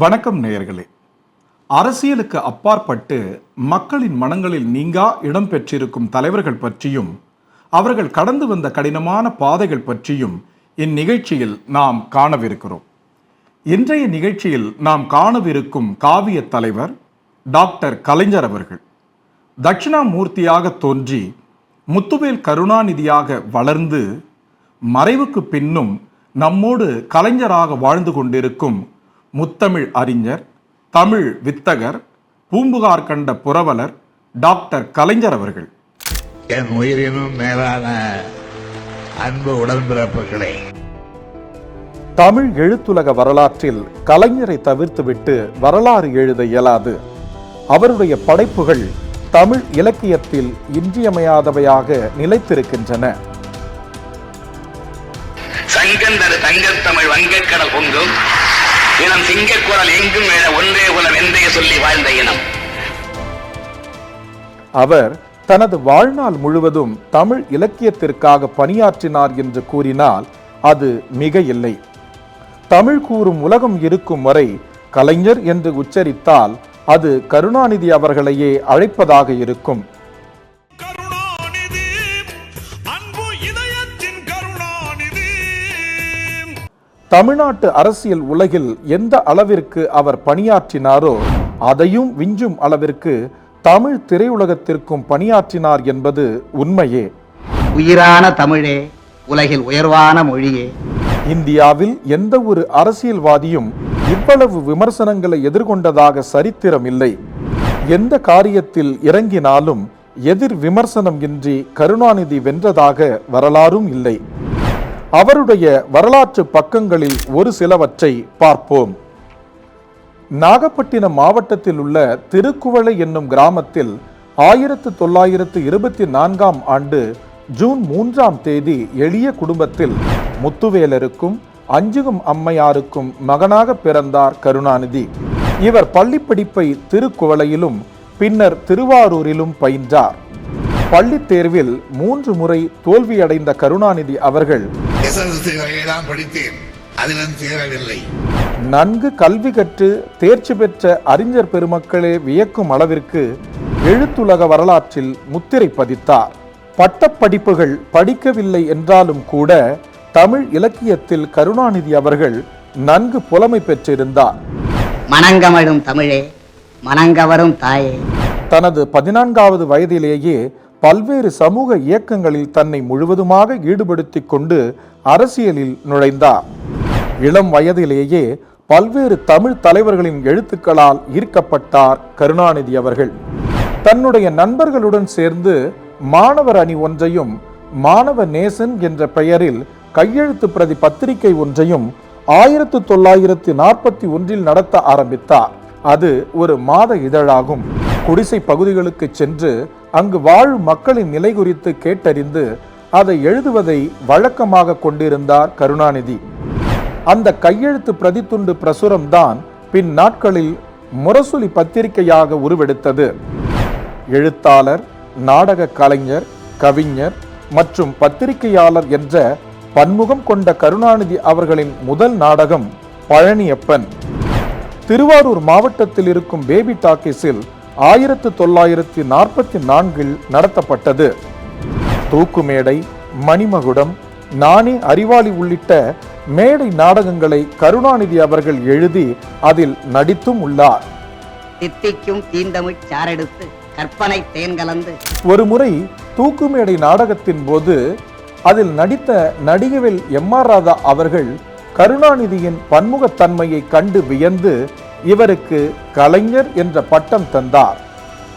வணக்கம் நேயர்களே. அரசியலுக்கு அப்பாற்பட்டு மக்களின் மனங்களில் நீங்கா இடம் பெற்றிருக்கும் தலைவர்கள் பற்றியும் அவர்கள் கடந்து வந்த கடினமான பாதைகள் பற்றியும் இந்நிகழ்ச்சியில் நாம் காணவிருக்கிறோம். இன்றைய நிகழ்ச்சியில் நாம் காணவிருக்கும் காவிய தலைவர் டாக்டர் கலைஞர் அவர்கள். தட்சிணாமூர்த்தியாக தோன்றி முத்துவேல் கருணாநிதியாக வளர்ந்து மறைவுக்கு பின்னும் நம்மோடு கலைஞராக வாழ்ந்து கொண்டிருக்கும் முத்தமிழ் அறிஞர், தமிழ் வித்தகர், பூம்புகார் கண்ட புரவலர் டாக்டர் கலைஞர் அவர்கள். என் உயிரினும் மேலான அன்பு உடன்பிறப்புகளே, தமிழ் எழுத்துலக வரலாற்றில் கலைஞரை தவிர்த்துவிட்டு வரலாறு எழுத இயலாது. அவருடைய படைப்புகள் தமிழ் இலக்கியத்தில் இன்றியமையாதவையாக நிலைத்திருக்கின்றன. சங்கந்தரு தங்கத்தமிழ் வங்கக்கடல் பொங்கும் இனம் சிங்கக்குரல் எங்கும் மேல ஒன்றே குலம் என்றே சொல்லி வாழ்ந்த இனம். அவர் தனது வாழ்நாள் முழுவதும் தமிழ் இலக்கியத்திற்காக பணியாற்றினார் என்று கூறினால் அது மிக இல்லை. தமிழ் கூறும் உலகம் இருக்கும் வரை கலைஞர் என்று உச்சரித்தால் அது கருணாநிதி அவர்களையே அழைப்பதாக இருக்கும். தமிழ்நாட்டு அரசியல் உலகில் எந்த அளவிற்கு அவர் பணியாற்றினாரோ அதையும் விஞ்சும் அளவிற்கு தமிழ் திரையுலகத்திற்கும் பணியாற்றினார் என்பது உண்மையே. உயிரான தமிழே, உலகில் உயர்வான மொழியே. இந்தியாவில் எந்த ஒரு அரசியல்வாதியும் இவ்வளவு விமர்சனங்களை எதிர்கொண்டதாக சரித்திரம் இல்லை. எந்த காரியத்தில் இறங்கினாலும் எதிர் விமர்சனம் இன்றி கருணாநிதி வென்றதாக வரலாறும் இல்லை. அவருடைய வரலாற்று பக்கங்களில் ஒரு சிலவற்றை பார்ப்போம். நாகப்பட்டினம் மாவட்டத்தில் உள்ள திருக்குவளை என்னும் கிராமத்தில் 1924ஆம் ஆண்டு ஜூன் 3ஆம் தேதி எளிய குடும்பத்தில் முத்துவேலருக்கும் அஞ்சுகம் அம்மையாருக்கும் மகனாக பிறந்தார் கருணாநிதி. இவர் பள்ளிப்படிப்பை திருக்குவளையிலும் பின்னர் திருவாரூரிலும் பயின்றார். பள்ளி தேர்வில் 3 முறை தோல்வியடைந்த கருணாநிதி அவர்கள் படித்தேன், அதிலும் சேரவில்லை. நன்கு கல்வி கற்று தேர்ச்சி பெற்ற அறிஞர் பெருமக்களே வியக்கும் அளவிற்கு எழுத்துலக வரலாற்றில் முத்திரை பதித்தார். பட்டப்படிப்புகள் படிக்கவில்லை என்றாலும் கூட தமிழ் இலக்கியத்தில் கருணாநிதி அவர்கள் நன்கு புலமை பெற்றிருந்தார். மனங்கமழும் தமிழே, மனங்கவரும் தாயே. தனது 14வது வயதிலேயே பல்வேறு சமூக இயக்கங்களில் தன்னை முழுவதுமாக ஈடுபடுத்திக் கொண்டு அரசியலில் நுழைந்தார். இளம் வயதிலேயே பல்வேறு தமிழ் தலைவர்களின் எழுத்துக்களால் ஈர்க்கப்பட்டார் கருணாநிதி அவர்கள். தன்னுடைய நண்பர்களுடன் சேர்ந்து மாணவர் அணி ஒன்றையும் மாணவ நேசன் என்ற பெயரில் கையெழுத்து பிரதி பத்திரிகை ஒன்றையும் 1941 நடத்த ஆரம்பித்தார். அது ஒரு மாத இதழாகும். குடிசை பகுதிகளுக்கு சென்று அங்கு வாழும் மக்களின் நிலை குறித்து கேட்டறிந்து அதை எழுதுவதை வழக்கமாக கொண்டிருந்தார் கருணாநிதி. அந்த கையெழுத்து பிரதித்துண்டு பிரசுரம்தான் பின் நாட்களில் முரசொலி பத்திரிகையாக உருவெடுத்தது. எழுத்தாளர், நாடக கலைஞர், கவிஞர் மற்றும் பத்திரிகையாளர் என்ற பன்முகம் கொண்ட கருணாநிதி அவர்களின் முதல் நாடகம் பழனியப்பன் திருவாரூர் மாவட்டத்தில் இருக்கும் பேபி டாக்கீஸில் 1944 நடத்தப்பட்டது. தூக்குமேடை, மணிமகுடம், நானே அறிவாளி உள்ளிட்ட மேடை நாடகங்களை கருணாநிதி அவர்கள் எழுதி அதில் நடித்தும் உள்ளார். தித்திக்கும் தீந்தமிழ் சாரெடுத்து கற்பனை தேன் கலந்து. ஒரு முறை தூக்குமேடை நாடகத்தின் போது அதில் நடித்த நடிகவேல் எம்.ஆர். ராதா அவர்கள் கருணாநிதியின் பன்முகத்தன்மையை கண்டு வியந்து இவருக்கு கலைஞர் என்ற பட்டம் தந்தார்.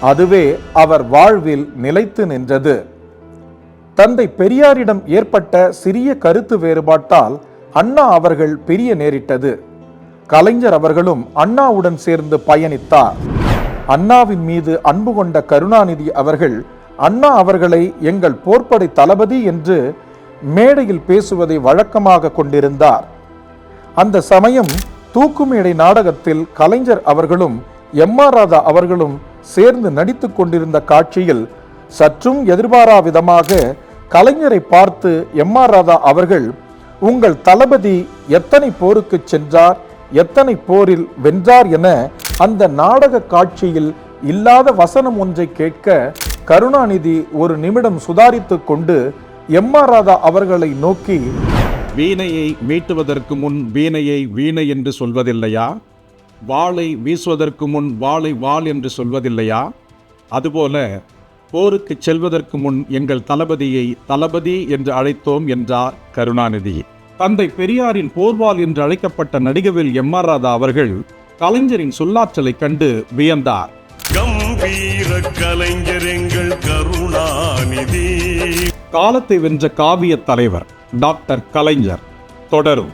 அதுவே அவர் வாழ்வில் நிலைத்து நின்றது. தந்தை பெரியாரிடம் ஏற்பட்ட சிறிய கருத்து வேறுபாட்டால் அண்ணா அவர்கள் பிரிய நேரிட்டது. கலைஞர் அவர்களும் அண்ணாவுடன் சேர்ந்து பயணித்தார். அண்ணாவின் மீது அன்பு கொண்ட கருணாநிதி அவர்கள் அண்ணா அவர்களை எங்கள் போர்ப்படை தளபதி என்று மேடையில் பேசுவதை வழக்கமாக கொண்டிருந்தார். அந்த சமயம் தூக்குமேடை நாடகத்தில் கலைஞர் அவர்களும் எம்.ஆர். ராதா அவர்களும் சேர்ந்து நடித்து கொண்டிருந்த காட்சியில் சற்றும் எதிர்பாரா விதமாக கலைஞரை பார்த்து எம்.ஆர். ராதா அவர்கள், உங்கள் தளபதி எத்தனை போருக்கு சென்றார், எத்தனை போரில் வென்றார் என அந்த நாடக காட்சியில் இல்லாத வசனம் ஒன்றை கேட்க கருணாநிதி ஒரு நிமிடம் சுதாரித்துக் கொண்டு எம்.ஆர். ராதா அவர்களை நோக்கி, வீணையை மீட்டுவதற்கு முன் வீணையை வீணை என்று சொல்வதில்லையா? வாளை வீசுவதற்கு முன் வாளை வாள் என்று சொல்வதில்லையா? அதுபோல போருக்கு செல்வதற்கு முன் எங்கள் தளபதியை தளபதி என்று அழைத்தோம் என்றார் கருணாநிதி. தந்தை பெரியாரின் போர்வால் என்று அழைக்கப்பட்ட நடிகவேல் எம்.ஆர். ராதா அவர்கள் கலைஞரின் சொல்லாற்றலை கண்டு வியந்தார். கம்பீர கலைஞர் எங்கள் கருணாநிதி. காலத்தை வென்ற காவிய தலைவர் டாக்டர் கலைஞர் தொடரும்.